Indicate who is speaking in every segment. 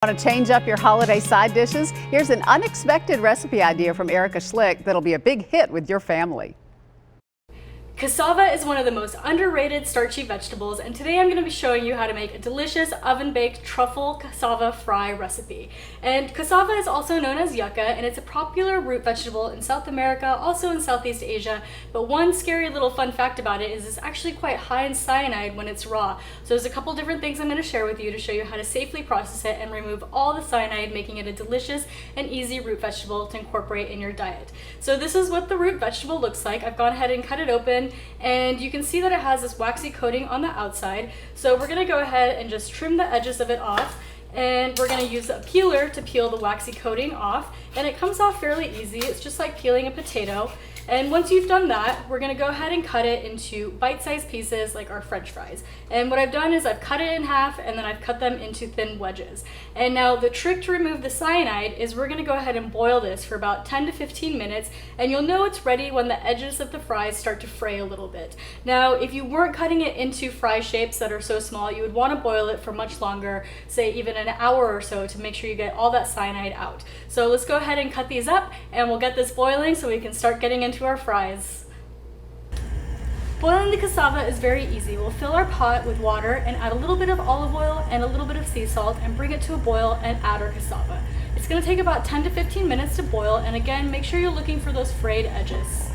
Speaker 1: Want to change up your holiday side dishes? Here's an unexpected recipe idea from Erica Schlick that'll be a big hit with your family.
Speaker 2: Cassava is one of the most underrated starchy vegetables, and today I'm going to be showing you how to make a delicious oven-baked truffle cassava fry recipe. And cassava is also known as yucca, and it's a popular root vegetable in South America, also in Southeast Asia. But one scary little fun fact about it is it's actually quite high in cyanide when it's raw. So there's a couple different things I'm going to share with you to show you how to safely process it and remove all the cyanide, making it a delicious and easy root vegetable to incorporate in your diet. So this is what the root vegetable looks like. I've gone ahead and cut it open, and you can see that it has this waxy coating on the outside. So we're going to go ahead and just trim the edges of it off, and we're going to use a peeler to peel the waxy coating off, and it comes off fairly easy. It's just like peeling a potato. And once you've done that, we're going to go ahead and cut it into bite-sized pieces like our French fries. And what I've done is I've cut it in half, and then I've cut them into thin wedges. And now the trick to remove the cyanide is we're going to go ahead and boil this for about 10 to 15 minutes, and you'll know it's ready when the edges of the fries start to fray a little bit. Now, if you weren't cutting it into fry shapes that are so small, you would want to boil it for much longer, say even an hour or so, to make sure you get all that cyanide out. So let's go ahead and cut these up, and we'll get this boiling so we can start getting into our fries. Boiling the cassava is very easy. We'll fill our pot with water and add a little bit of olive oil and a little bit of sea salt and bring it to a boil and add our cassava. It's going to take about 10 to 15 minutes to boil, and again, make sure you're looking for those frayed edges.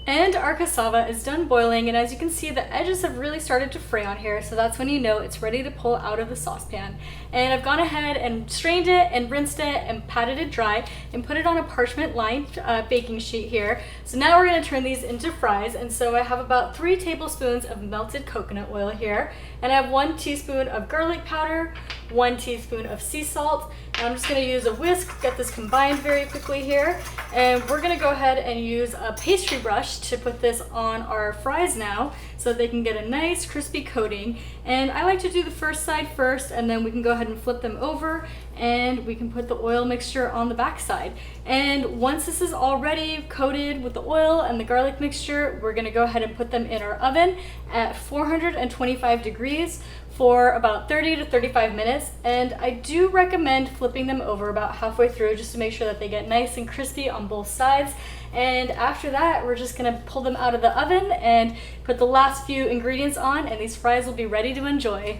Speaker 2: And our cassava is done boiling, and as you can see, the edges have really started to fray on here, so that's when you know it's ready to pull out of the saucepan. And I've gone ahead and strained it and rinsed it and patted it dry and put it on a parchment-lined baking sheet here. So now we're going to turn these into fries, and so I have about 3 tablespoons of melted coconut oil here, and I have 1 teaspoon of garlic powder, 1 teaspoon of sea salt, and I'm just going to use a whisk, get this combined very quickly here, and we're going to go ahead and use a pastry brush to put this on our fries now so that they can get a nice crispy coating. And I like to do the first side first, and then we can go ahead and flip them over, and we can put the oil mixture on the back side. And once this is already coated with the oil and the garlic mixture, we're going to go ahead and put them in our oven at 425 degrees for about 30 to 35 minutes, and I do recommend flipping them over about halfway through just to make sure that they get nice and crispy on both sides. And after that, we're just gonna pull them out of the oven and put the last few ingredients on, and these fries will be ready to enjoy.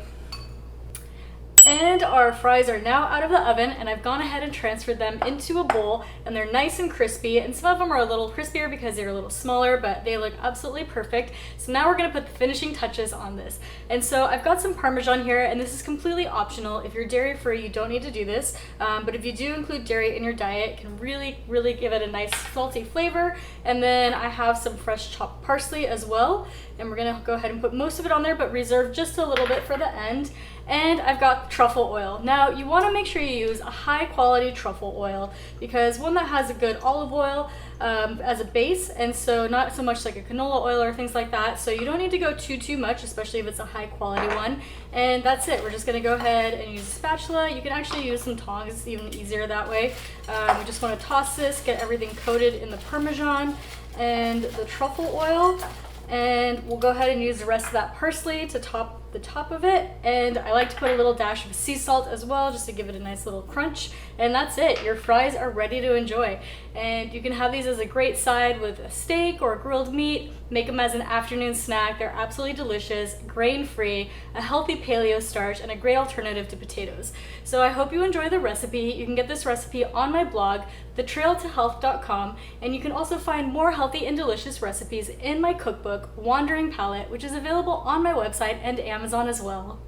Speaker 2: And our fries are now out of the oven, and I've gone ahead and transferred them into a bowl, and they're nice and crispy, and some of them are a little crispier because they're a little smaller, but they look absolutely perfect. So now we're going to put the finishing touches on this. And so I've got some Parmesan here, and this is completely optional. If you're dairy free, you don't need to do this, but if you do include dairy in your diet, it can really give it a nice salty flavor. And then I have some fresh chopped parsley as well, and we're going to go ahead and put most of it on there, but reserve just a little bit for the end. And I've got truffle oil. Now, you want to make sure you use a high quality truffle oil, because one that has a good olive oil as a base, and so not so much like a canola oil or things like that. So you don't need to go too much, especially if it's a high quality one. And that's it. We're just going to go ahead and use a spatula. You can actually use some tongs, it's even easier that way. We just want to toss this, get everything coated in the Parmesan and the truffle oil. And we'll go ahead and use the rest of that parsley to top the top of it, and I like to put a little dash of sea salt as well just to give it a nice little crunch. And that's it. Your fries are ready to enjoy, and you can have these as a great side with a steak or grilled meat. Make them as an afternoon snack. They're absolutely delicious, grain-free, a healthy paleo starch, and a great alternative to potatoes. So I hope you enjoy the recipe. You can get this recipe on my blog, thetrailtohealth.com, and you can also find more healthy and delicious recipes in my cookbook, Wandering Palate, which is available on my website and Amazon as well.